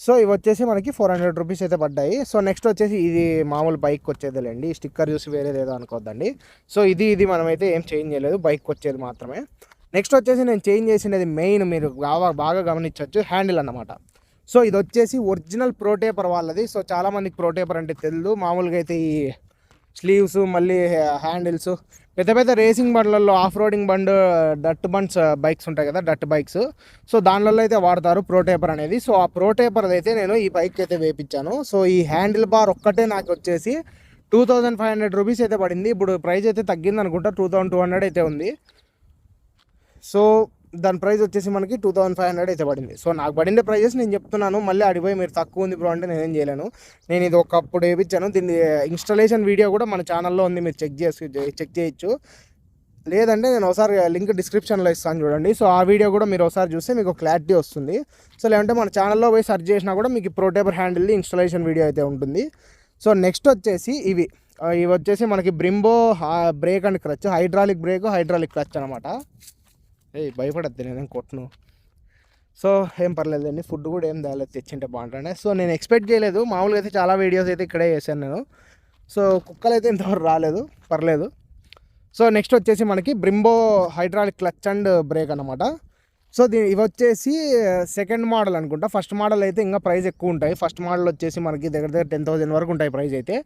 సో ఇవి వచ్చేసి మనకి 400 రూపీస్ అయితే పడ్డాయి. సో నెక్స్ట్ వచ్చేసి ఇది మామూలు బైక్ వచ్చేదిలేండి, స్టిక్కర్ చూసి వేరేది ఏదో అనుకోద్దండి. సో ఇది మనమైతే ఏం చేంజ్ చేయలేదు, బైక్ వచ్చేది మాత్రమే. నెక్స్ట్ వచ్చేసి నేను చేంజ్ చేసినది మెయిన్ మీరు బాగా గమనించవచ్చు, హ్యాండిల్ అన్నమాట. సో ఇది వచ్చేసి ఒరిజినల్ ప్రోటేపర్ వాళ్ళది. సో చాలామందికి ప్రోటేపర్ అంటే తెలియదు. మామూలుగా అయితే ఈ స్లీవ్స్ మళ్ళీ హ్యాండిల్స్ పెద్ద రేసింగ్ బండ్లలో ఆఫ్ రోడింగ్ డట్ బండ్స్ బైక్స్ ఉంటాయి కదా, డట్ బైక్స్. సో దానిలో అయితే వాడతారు ప్రోటేపర్ అనేది. సో ఆ ప్రోటేపర్ అయితే నేను ఈ బైక్ అయితే వేయించాను. సో ఈ హ్యాండిల్ బార్ ఒక్కటే నాకు వచ్చేసి 2500 రూపీస్ అయితే పడింది. ఇప్పుడు ప్రైస్ అయితే తగ్గింది అనుకుంటా, 2200 అయితే ఉంది. సో దాని ప్రైస్ వచ్చేసి మనకి 2500 అయితే పడింది. సో నాకు పడిండే ప్రైజెస్ నేను చెప్తున్నాను, మళ్ళీ అడిగిపోయి మీరు తక్కువ ఉంది బ్రో అంటే నేనేం చేయలేను. నేను ఇది ఒకప్పుడు వేయించాను, దీన్ని ఇన్స్టాలేషన్ వీడియో కూడా మన ఛానల్లో ఉంది, మీరు చెక్ చేయొచ్చు. లేదంటే నేను ఒకసారి లింక్ డిస్క్రిప్షన్లో ఇస్తాను చూడండి. సో ఆ వీడియో కూడా మీరు ఒకసారి చూస్తే మీకు క్లారిటీ వస్తుంది. సో లేదంటే మన ఛానల్లో పోయి సెర్చ్ చేసినా కూడా మీకు ప్రోటేపర్ హ్యాండిల్ ఇన్స్టాలేషన్ వీడియో అయితే ఉంటుంది. సో నెక్స్ట్ వచ్చేసి ఇవి వచ్చేసి మనకి Brembo brake and clutch, hydraulic brake hydraulic clutch అనమాట. భయపడద్దు నేనేం కొట్టను. సో ఏం పర్లేదండి, ఫుడ్ కూడా ఏం తేలేదు, తెచ్చింటే బాగుంటుండే. సో నేను ఎక్స్పెక్ట్ చేయలేదు, మామూలుగా అయితే చాలా వీడియోస్ అయితే ఇక్కడే చేశాను నేను. సో కుక్కలు అయితే ఇంతవరకు రాలేదు, పర్లేదు. సో నెక్స్ట్ వచ్చేసి మనకి బ్రింబో హైడ్రాలిక్ క్లచ్ అండ్ బ్రేక్ అనమాట. సో ఇవి వచ్చేసి సెకండ్ మోడల్ అనుకుంటా. ఫస్ట్ మోడల్ అయితే ఇంకా ప్రైస్ ఎక్కువ ఉంటాయి. ఫస్ట్ మోడల్ వచ్చేసి మనకి దగ్గర 10,000 వరకు ఉంటాయి ప్రైస్ అయితే.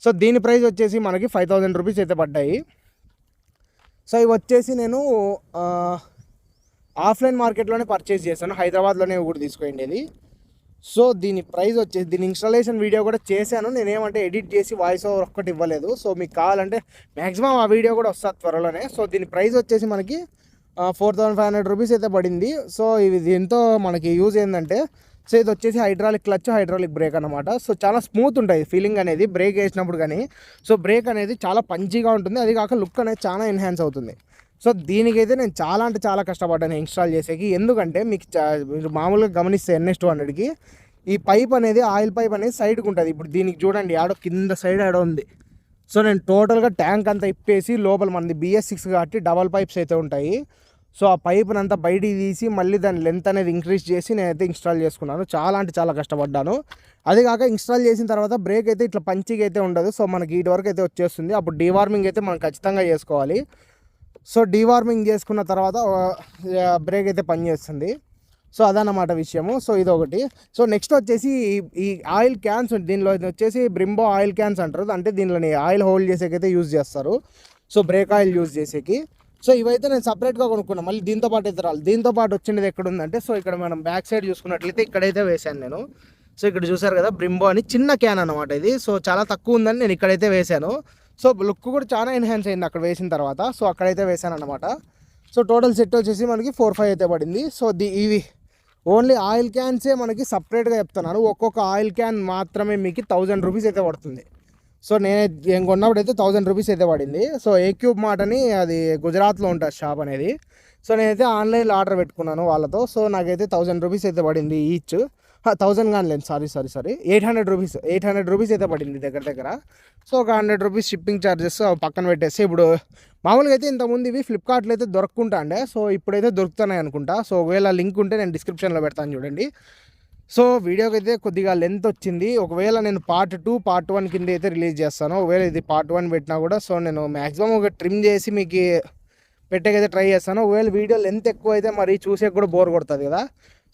సో దీని ప్రైస్ వచ్చేసి మనకి 5000 రూపీస్ అయితే పడ్డాయి. సో ఇవి వచ్చేసి నేను ఆఫ్లైన్ మార్కెట్లోనే పర్చేస్ చేశాను, హైదరాబాద్లోనే కూడా తీసుకుపోయిండేది. సో దీని ప్రైస్ వచ్చేసి దీని ఇన్స్టాలేషన్ వీడియో కూడా చేశాను. నేనేమంటే ఎడిట్ చేసి వాయిస్ ఓవర్ ఒక్కటి ఇవ్వలేదు. సో మీకు కావాలంటే మ్యాక్సిమం ఆ వీడియో కూడా వస్తుంది త్వరలోనే. సో దీని ప్రైస్ వచ్చేసి మనకి 4500 రూపీస్ అయితే పడింది. సో ఇది దీంతో మనకి యూజ్ ఏంటంటే, సో ఇది వచ్చేసి హైడ్రాలిక్ క్లచ్ హైడ్రాలిక్ బ్రేక్ అనమాట. సో చాలా స్మూత్ ఉంటుంది ఫీలింగ్ అనేది బ్రేక్ వేసినప్పుడు కానీ. సో బ్రేక్ అనేది చాలా పంచీగా ఉంటుంది, అది కాక లుక్ అనేది చాలా ఎన్హాన్స్ అవుతుంది. సో దీనికైతే నేను చాలా అంటే చాలా కష్టపడ్డాను ఇన్స్టాల్ చేసేకి. ఎందుకంటే మీరు మామూలుగా గమనిస్తే NS200కి ఈ పైప్ అనేది ఆయిల్ పైప్ అనేది సైడ్కి ఉంటుంది. ఇప్పుడు దీనికి చూడండి ఆడో కింద సైడ్ ఆడో ఉంది. సో నేను టోటల్గా ట్యాంక్ అంతా ఇప్పేసి లోపల మనది BS6 కాబట్టి డబల్ పైప్స్ అయితే ఉంటాయి. సో ఆ పైప్ని అంతా బయటికి తీసి మళ్ళీ దాని లెంత్ అనేది ఇంక్రీజ్ చేసి నేనైతే ఇన్స్టాల్ చేసుకున్నాను. చాలా అంటే చాలా కష్టపడ్డాను. అది కాక ఇన్స్టాల్ చేసిన తర్వాత బ్రేక్ అయితే ఇట్లా పంచిగా అయితే ఉండదు. సో మనకి ఇటు వరకు అయితే వచ్చేస్తుంది. అప్పుడు డీవార్మింగ్ అయితే మనం ఖచ్చితంగా చేసుకోవాలి. సో డీవార్మింగ్ చేసుకున్న తర్వాత బ్రేక్ అయితే పనిచేస్తుంది. సో అదన్నమాట విషయము. సో ఇదొకటి. సో నెక్స్ట్ వచ్చేసి ఈ ఆయిల్ క్యాన్స్, దీనిలో వచ్చేసి బ్రింబో ఆయిల్ క్యాన్స్ అంటారు. అంటే దీనిలోని ఆయిల్ హోల్డ్ చేసేకైతే యూజ్ చేస్తారు. సో బ్రేక్ ఆయిల్ యూజ్ చేసేకి. సో ఇవైతే నేను సపరేట్గా కొనుక్కున్నాను. మళ్ళీ దీంతో పాటు అయితే రాలి. దీంతో పాటు వచ్చినది ఎక్కడ ఉందంటే, సో ఇక్కడ మనం బ్యాక్ సైడ్ చూసుకున్నట్లయితే ఇక్కడైతే వేశాను నేను. సో ఇక్కడ చూసారు కదా బ్రింబో అని చిన్న క్యాన్ అనమాట ఇది. సో చాలా తక్కువ ఉందని నేను ఇక్కడైతే వేశాను. సో లుక్ కూడా చాలా ఎన్హాన్స్ అయింది అక్కడ వేసిన తర్వాత. సో అక్కడైతే వేశాను అనమాట. సో టోటల్ సెట్ వచ్చేసి మనకి 4-5 అయితే పడింది. సో ఇవి ఓన్లీ ఆయిల్ క్యాన్సే మనకి సపరేట్గా చెప్తున్నాను. ఒక్కొక్క ఆయిల్ క్యాన్ మాత్రమే మీకు 1000 రూపీస్ అయితే పడుతుంది. సో నేను కొన్నప్పుడు అయితే 1000 రూపీస్ అయితే పడింది. సో ఏక్యూబ్ మార్ట్ అని అది గుజరాత్లో ఉంటుంది షాప్ అనేది. సో నేనైతే ఆన్లైన్లో ఆర్డర్ పెట్టుకున్నాను వాళ్ళతో. సో నాకైతే 1000 రూపీస్ అయితే పడింది ఈచ్. 1000 కానీ లేదు, సారీ 800 రూపీస్ అయితే పడింది దగ్గర. సో ఒక 100 రూపీస్ షిప్పింగ్ ఛార్జెస్ పక్కన పెట్టేసి, ఇప్పుడు మామూలుగా అయితే ఇంతకుముందు ఇవి ఫ్లిప్కార్ట్లో అయితే దొరుకుంటా అండి. సో ఇప్పుడైతే దొరుకుతున్నాయి అనుకుంటా. సో ఒకవేళ లింక్ ఉంటే నేను డిస్క్రిప్షన్లో పెడతాను చూడండి. సో వీడియోకి అయితే కొద్దిగా లెంత్ వచ్చింది. ఒకవేళ నేను పార్ట్ 2 పార్ట్ 1 కింద అయితే రిలీజ్ చేస్తాను. ఒకవేళ ఇది పార్ట్ 1 పెట్టినా కూడా సో నేను మ్యాక్సిమం ఒక ట్రిమ్ చేసి మీకు పెట్టేకైతే ట్రై చేస్తాను. ఒకవేళ వీడియో లెంత్ ఎక్కువ అయితే మరి చూసే కూడా బోర్ కొడుతుంది కదా.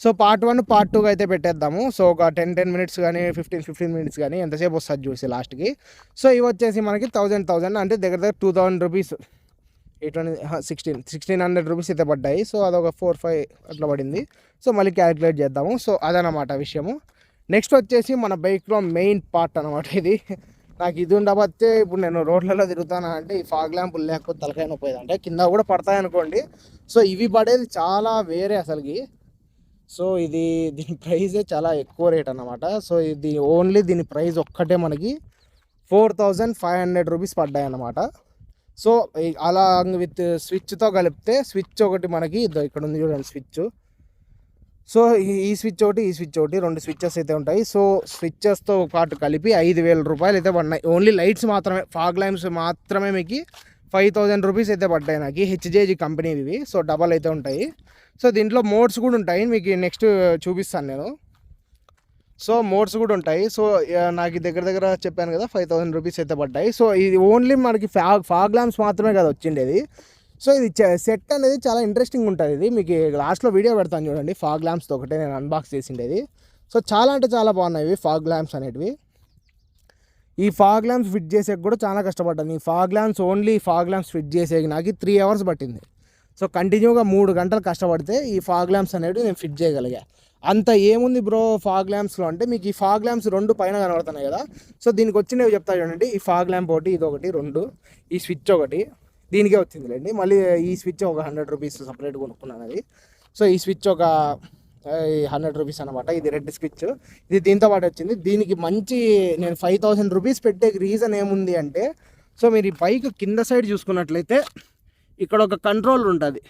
సో పార్ట్ 1 పార్ట్ 2 అయితే పెట్టేద్దాము. సో ఒక 10 మినిట్స్ కానీ 15 మినిట్స్ కానీ ఎంతసేపు వస్తుంది చూసి లాస్ట్కి. సో ఇవి వచ్చేసి మనకి 1000 అంటే దగ్గర 2000 రూపీస్, 1600 రూపీస్ అయితే పడ్డాయి. సో అదొక 4-5 అట్లా పడింది. సో మళ్ళీ క్యాలిక్యులేట్ చేద్దాము. సో అదనమాట విషయము. నెక్స్ట్ వచ్చేసి మన బైక్లో మెయిన్ పార్ట్ అనమాట ఇది. నాకు ఇది ఉండబట్టే ఇప్పుడు నేను రోడ్లలో తిరుగుతాను అంటే ఈ ఫాగ్ ల్యాంపులు లేకపోతే తలకాయ నొప్పి అంటే కింద కూడా పడతాయనుకోండి. సో ఇవి పడేది చాలా వేరే అసలుకి. సో దీని ప్రైజే చాలా ఎక్కువ రేట్ అన్నమాట. సో ఇది ఓన్లీ దీని ప్రైస్ ఒక్కటే మనకి 4500 రూపీస్ పడ్డాయి అన్నమాట. సో అలా విత్ స్విచ్తో కలిపితే స్విచ్ ఒకటి మనకి ఇక్కడ ఉంది చూడండి స్విచ్. సో ఈ స్విచ్ ఒకటి, ఈ స్విచ్ ఒకటి, 2 స్విచ్చెస్ అయితే ఉంటాయి. సో స్విచ్చెస్తో పాటు కలిపి 5000 రూపాయలు అయితే పడినాయి. ఓన్లీ లైట్స్ మాత్రమే, ఫాగ్ ల్యాంప్స్ మాత్రమే మీకు 5000 రూపీస్ అయితే పడ్డాయి నాకు. HJG కంపెనీ ఇవి. సో డబల్ అయితే ఉంటాయి. సో దీంట్లో మోడ్స్ కూడా ఉంటాయి, మీకు నెక్స్ట్ చూపిస్తాను నేను. సో మోడ్స్ కూడా ఉంటాయి. సో నాకు దగ్గర చెప్పాను కదా 5000 రూపీస్ అయితే పడ్డాయి. సో ఇది ఓన్లీ మనకి ఫాగ్ ల్యాంప్స్ మాత్రమే కదా వచ్చిండేది. సో ఇది సెట్ అనేది చాలా ఇంట్రెస్టింగ్ ఉంటుంది. ఇది మీకు లాస్ట్లో వీడియో పెడతాను చూడండి. ఫాగ్ ల్యాంప్స్తో ఒకటే నేను అన్బాక్స్ చేసిండేది. సో చాలా అంటే చాలా బాగున్నాయి ఇవి ఫాగ్ ల్యాంప్స్ అనేటివి. ఈ ఫాగ్ ల్యాంప్స్ ఫిట్ చేసేకి కూడా చాలా కష్టపడ్డాను. ఈ fog lamps only fog lamps fit చేసేకి నాకు 3 అవర్స్ పట్టింది. సో కంటిన్యూగా 3 గంటలు కష్టపడితే ఈ ఫాగ్ ల్యాంప్స్ అనేవి నేను ఫిట్ చేయగలిగా. అంత ఏముంది బ్రో ఫాగ్ ల్యాంప్స్లో అంటే, మీకు ఈ ఫాగ్ ల్యాంప్స్ 2 పైన కనబడుతున్నాయి కదా. సో దీనికి వచ్చినవి చెప్తా చూడండి. ఈ ఫాగ్ ల్యాంప్ ఒకటి, ఇది ఒకటి, 2, ఈ స్విచ్ ఒకటి దీనికే వచ్చిందిలేండి. మళ్ళీ ఈ స్విచ్ ఒక 100 రూపీస్ సపరేట్ కొనుక్కున్నాను అది. సో ఈ స్విచ్ ఒక 100 రూపీస్ అనమాట. ఇది రెడ్ స్విచ్, ఇది దీంతో పాటు వచ్చింది. దీనికి మంచి నేను 5000 రూపీస్ పెట్టే రీజన్ ఏముంది అంటే, సో మీరు ఈ బైక్ కింద సైడ్ చూసుకున్నట్లయితే ఇక్కడ ఒక కంట్రోలర్ ఉంటుంది.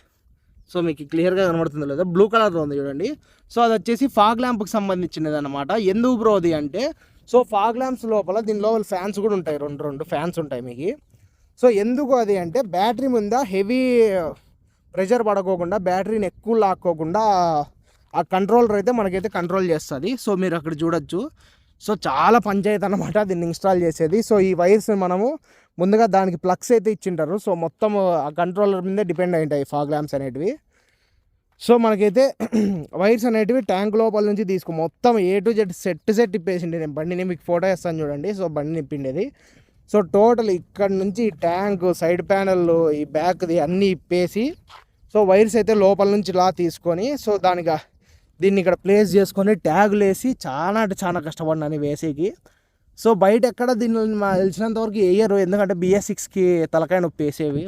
సో మీకు క్లియర్గా కనబడుతుందో లేదో, బ్లూ కలర్లో ఉంది చూడండి. సో అది వచ్చేసి ఫాగ్ ల్యాంప్కి సంబంధించినది అనమాట. ఎందుకు బ్రోది అంటే, సో ఫాగ్ ల్యాంప్స్ లోపల దీని లోపల ఫ్యాన్స్ కూడా ఉంటాయి, 2 ఫ్యాన్స్ ఉంటాయి మీకు. సో ఎందుకు అది అంటే, బ్యాటరీ మీద హెవీ ప్రెషర్ పడకోకుండా, బ్యాటరీని ఎక్కువ లాక్కోకుండా ఆ కంట్రోలర్ అయితే మనకైతే కంట్రోల్ చేస్తుంది. సో మీరు అక్కడ చూడొచ్చు. సో చాలా పంచాయతీ అనమాట దీన్ని ఇన్స్టాల్ చేసేది. సో ఈ వైర్స్ మనము ముందుగా దానికి ప్లగ్స్ అయితే ఇచ్చింటారు. సో మొత్తం ఆ కంట్రోలర్ మీదే డిపెండ్ అయి ఉంటాయి ఫాగ్ ల్యాంప్స్ అనేటివి. సో మనకైతే వైర్స్ అనేటివి ట్యాంక్ లోపల నుంచి మొత్తం A to Z సెట్ ఇప్పేసిండే. నేను బండిని మీకు ఫోటో వేస్తాను చూడండి. సో బండి నిప్పిండేది. సో టోటల్ ఇక్కడ నుంచి ట్యాంక్, సైడ్ ప్యానల్, ఈ బ్యాక్ది అన్నీ ఇప్పేసి, సో వైర్స్ అయితే లోపల నుంచి ఇలా తీసుకొని, సో దీన్ని ఇక్కడ ప్లేస్ చేసుకొని ట్యాగులు వేసి చాలా అంటే చాలా కష్టపడినాను వేసేకి. సో బయట ఎక్కడ దీన్ని తెలిసినంత వరకు వేయరు, ఎందుకంటే BS6కి తలకాయ నొప్పి వేసేవి.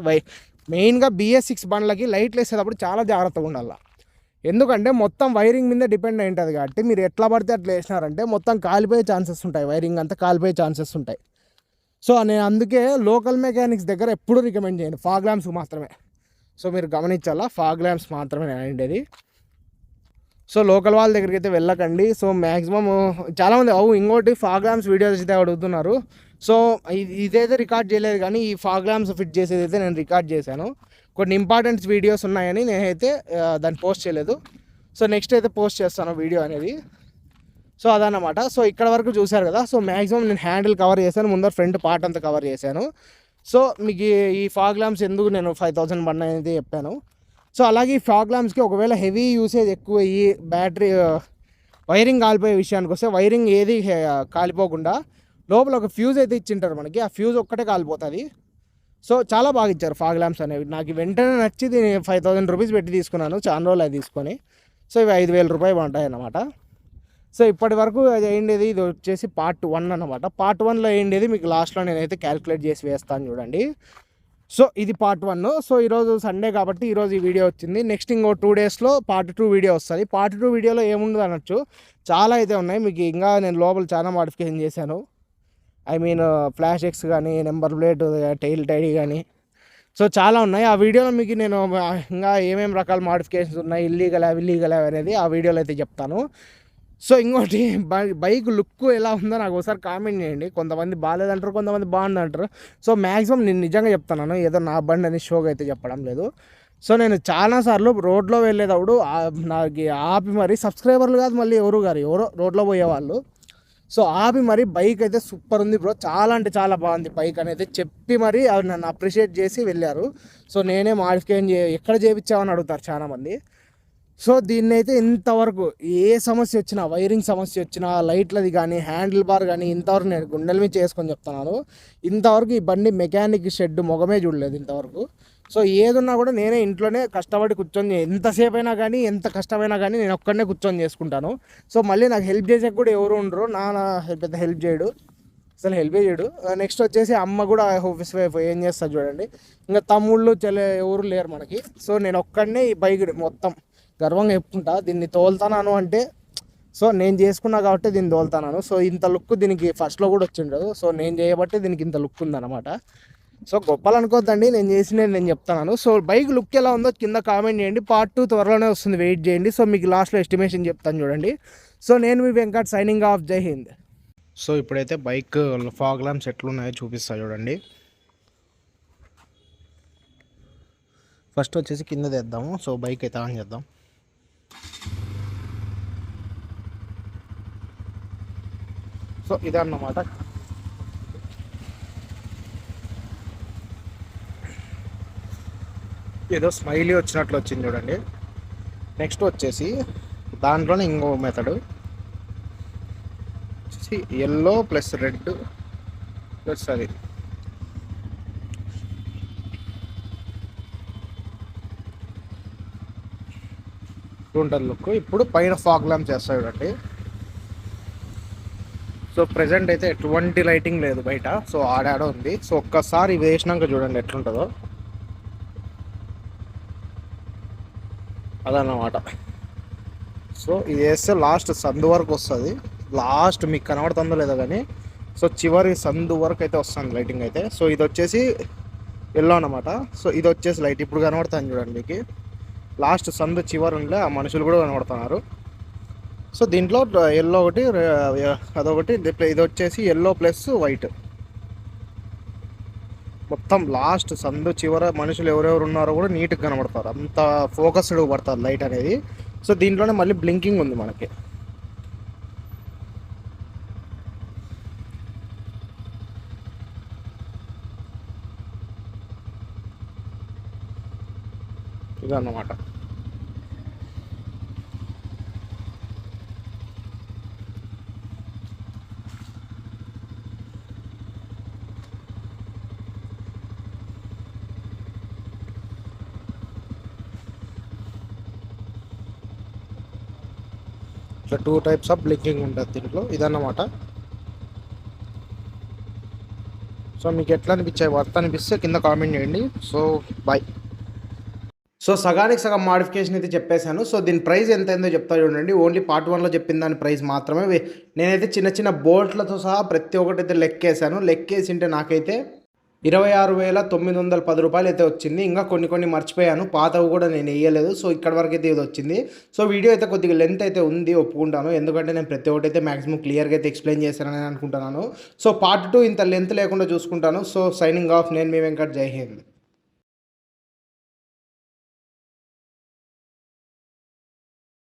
మెయిన్గా BS6 బండ్లకి లైట్లు వేసేటప్పుడు చాలా జాగ్రత్తగా ఉండాలి. ఎందుకంటే మొత్తం వైరింగ్ మీద డిపెండ్ అయి ఉంటుంది కాబట్టి, మీరు ఎట్లా పడితే అట్లా వేసినారంటే మొత్తం కాలిపోయే ఛాన్సెస్ ఉంటాయి, వైరింగ్ అంతా కాలిపోయే ఛాన్సెస్ ఉంటాయి. సో నేను అందుకే లోకల్ మెకానిక్స్ దగ్గర ఎప్పుడూ రికమెండ్ చేయను, ఫాగ్ ల్యాంప్స్ మాత్రమే. సో మీరు గమనించాలా, ఫాగ్ ల్యాంప్స్ మాత్రమే నేను అనేది. సో లోకల్ వాళ్ళ దగ్గరికి అయితే వెళ్ళకండి. సో మ్యాక్సిమం చాలామంది ఇంకోటి ఫాగ్ ల్యాంప్స్ వీడియోస్ అయితే అడుగుతున్నారు. సో ఇదైతే రికార్డ్ చేయలేదు, కానీ ఈ ఫాగ్ ల్యాంప్స్ ఫిట్ చేసేది అయితే నేను రికార్డ్ చేశాను. కొన్ని ఇంపార్టెంట్ వీడియోస్ ఉన్నాయని నేనైతే దాన్ని పోస్ట్ చేయలేదు. సో నెక్స్ట్ అయితే పోస్ట్ చేస్తాను వీడియో అనేది. సో అదన్నమాట. సో ఇక్కడ వరకు చూశారు కదా. సో మ్యాక్సిమం నేను హ్యాండిల్ కవర్ చేశాను, ముందర ఫ్రంట్ పార్ట్ అంతా కవర్ చేశాను. సో మీకు ఈ ఫాగ్ ల్యాంప్స్ ఎందుకు నేను 5000 పడిన అనేది చెప్పాను. సో అలాగే ఈ ఫాగ్ ల్యాంప్స్కి ఒకవేళ హెవీ యూసేజ్ ఎక్కువ అయ్యి బ్యాటరీ వైరింగ్ కాలిపోయే విషయానికి వస్తే, వైరింగ్ ఏది కాలిపోకుండా లోపల ఒక ఫ్యూజ్ అయితే ఇచ్చింటారు మనకి, ఆ ఫ్యూజ్ ఒక్కటే కాలిపోతుంది. సో చాలా బాగా ఇచ్చారు ఫాగ్ ల్యాంప్స్ అనేవి. నాకు వెంటనే నచ్చి దీన్ని 5000 రూపీస్ పెట్టి తీసుకున్నాను, చాలా రోజులు అది తీసుకొని. సో ఇవి 5000 రూపాయలు ఉంటాయి అన్నమాట. సో ఇప్పటి వరకు అది అయ్యిండేది, ఇది వచ్చేసి పార్ట్ 1 అన్నమాట. పార్ట్ 1లో అయ్యిండేది మీకు లాస్ట్లో నేనైతే క్యాలిక్యులేట్ చేసి వేస్తాను చూడండి. సో ఇది పార్ట్ 1. సో ఈరోజు సండే కాబట్టి ఈరోజు ఈ వీడియో వచ్చింది. నెక్స్ట్ ఇంకో 2 డేస్లో పార్ట్ 2 వీడియో వస్తుంది. పార్ట్ 2 వీడియోలో ఏముండదు అనొచ్చు, చాలా అయితే ఉన్నాయి. మీకు ఇంకా నేను లోపల చాలా మాడిఫికేషన్ చేశాను. ఐ మీన్ ఫ్లాష్ ఎక్స్ కానీ, నెంబర్ ప్లేట్, టైల్ టైడీ కానీ, సో చాలా ఉన్నాయి. ఆ వీడియోలో మీకు నేను ఇంకా ఏమేమి రకాల మాడిఫికేషన్స్ ఉన్నాయి, ఇల్లీగల్ అనేది ఆ వీడియోలో అయితే చెప్తాను. సో ఇంకోటి బైక్ లుక్ ఎలా ఉందో నాకు ఒకసారి కామెంట్ చేయండి. కొంతమంది బాగాలేదంటారు, కొంతమంది బాగుందంటారు. సో మ్యాక్సిమం నేను నిజంగా చెప్తున్నాను, ఏదో నా బండి అని షోగా అయితే చెప్పడం లేదు. సో నేను చాలాసార్లు రోడ్లో వెళ్ళేటప్పుడు నాకు ఆపి మరి, సబ్స్క్రైబర్లు కాదు మళ్ళీ ఎవరో రోడ్లో పోయేవాళ్ళు, సో ఆపి మరి బైక్ అయితే సూపర్ ఉంది బ్రో, చాలా అంటే చాలా బాగుంది బైక్ అనేది చెప్పి మరి అవి నన్ను అప్రిషియేట్ చేసి వెళ్ళారు. సో నేనే మాడిఫికేషన్ ఎక్కడ చేయించామని అడుగుతారు చాలామంది. సో దీన్ని అయితే ఇంతవరకు ఏ సమస్య వచ్చినా, వైరింగ్ సమస్య వచ్చినా, లైట్లది కానీ, హ్యాండిల్ బార్ కానీ, ఇంతవరకు నేను గుండెల మీద చేసుకొని చెప్తున్నాను, ఇంతవరకు ఈ బండి మెకానిక్ షెడ్ మొగమే చూడలేదు ఇంతవరకు. సో ఏదున్నా కూడా నేనే ఇంట్లోనే కష్టపడి కూర్చొని, ఎంతసేపు అయినా కానీ, ఎంత కష్టమైనా కానీ నేను ఒక్కడనే కూర్చొని చేసుకుంటాను. సో మళ్ళీ నాకు హెల్ప్ చేసే కూడా ఎవరు ఉండరు, నాన్న పెద్ద హెల్ప్ చేయడు, అసలు హెల్ప్ చేయడు. నెక్స్ట్ వచ్చేసి అమ్మ కూడా ఆఫీస్ వైఫ్, ఏం చేస్తారు చూడండి. ఇంకా తమ్ముళ్ళు ఎవరు లేరు మనకి. సో నేను ఒక్కడనే ఈ బైక్ మొత్తం గర్వంగా చెప్పుకుంటా, దీన్ని తోలుతాను అంటే సో నేను చేసుకున్నా కాబట్టి దీన్ని తోలుతాను. సో ఇంత లుక్ దీనికి ఫస్ట్లో కూడా వచ్చిండదు. సో నేను చేయబట్టి దీనికి ఇంత లుక్ ఉందన్నమాట. సో గొప్పలు అనుకోవద్దండి, నేను చేసినది నేను చెప్తాను. సో బైక్ లుక్ ఎలా ఉందో కింద కామెంట్ చేయండి. పార్ట్ 2 త్వరలోనే వస్తుంది, వెయిట్ చేయండి. సో మీకు లాస్ట్లో ఎస్టిమేషన్ చెప్తాను చూడండి. సో నేను మీ వెంకట్ సైనింగ్ ఆఫ్, జై హింద్. సో ఇప్పుడైతే బైక్ ఫాగ్ ల్యాంప్స్ ఎట్లున్నాయో చూపిస్తా చూడండి. ఫస్ట్ వచ్చేసి కింద తెద్దాము. సో బైక్ అయితే ఆన్ చేద్దాం. సో ఇదన్నమాట. ఏదో స్మైలీ వచ్చినట్లు వచ్చింది చూడండి. నెక్స్ట్ వచ్చేసి దాంట్లోనే ఇంకో మెథడ్ వచ్చేసి ఎల్లో ప్లస్ రెడ్ ప్లస్ అది ఉంటుంది లుక్. ఇప్పుడు పైన ఫాగ్ ల్యాంప్ చేస్తాడు చూడండి. సో ప్రజెంట్ అయితే ఎటువంటి లైటింగ్ లేదు బయట, సో ఆడాడో ఉంది. సో ఒక్కసారి ఇవి వేసినాక చూడండి ఎట్లుంటుందో, అదన్నమాట. సో ఇది వేస్తే లాస్ట్ సందు వరకు వస్తుంది. లాస్ట్ మీకు కనబడుతుందో లేదో కానీ, సో చివరి సందు వరకు అయితే వస్తుంది లైటింగ్ అయితే. సో ఇది వచ్చేసి ఎల్లో అన్నమాట. సో ఇది వచ్చేసి లైట్ ఇప్పుడు కనబడుతుంది చూడండి మీకు. లాస్ట్ సందు చివరి ఉండే ఆ మనుషులు కూడా కనబడుతున్నారు. సో దీంట్లో ఎల్లో ఒకటి, అదొకటి, ఇది వచ్చేసి ఎల్లో ప్లస్ వైట్. మొత్తం లాస్ట్ సందు చివర మనుషులు ఎవరెవరు ఉన్నారో కూడా నీట్గా కనబడతారు, అంత ఫోకస్డ్ పడుతుంది లైట్ అనేది. సో దీంట్లోనే మళ్ళీ బ్లింకింగ్ ఉంది మనకి. ఇదన్నమాట. ఇట్లా 2 టైప్స్ ఆఫ్ బ్లింకింగ్ ఉంటుంది దీంట్లో, ఇదన్నమాట. సో మీకు ఎట్లా అనిపించాయి, వర్త్ అనిపిస్తే కింద కామెంట్ చేయండి. So bye. సో సగానికి సగం మాడిఫికేషన్ అయితే చెప్పేశాను. సో దీని ప్రైస్ ఎంత అయిందో చెప్తా చూడండి. ఓన్లీ పార్ట్ 1లో చెప్పిన దాని ప్రైస్ మాత్రమే. నేనైతే చిన్న చిన్న బోల్ట్లతో సహా ప్రతి ఒక్కటి అయితే లెక్కేసాను. లెక్కేసింటే నాకైతే 26,910 రూపాయలు అయితే వచ్చింది. ఇంకా కొన్ని మర్చిపోయాను, పాతవి కూడా నేను వేయలేదు. సో ఇక్కడ వరకు అయితే ఇది వచ్చింది. సో వీడియో అయితే కొద్దిగా లెంత్ అయితే ఉంది, ఒప్పుకుంటాను. ఎందుకంటే నేను ప్రతి ఒక్కటి అయితే మాక్సిమం క్లియర్గా అయితే ఎక్స్ప్లెయిన్ చేశానని అనుకుంటున్నాను. సో పార్ట్ 2 ఇంత లెంత్ లేకుండా చూసుకుంటాను. సో సైనింగ్ ఆఫ్, నేను మీ వెంకట్, జై హింద్.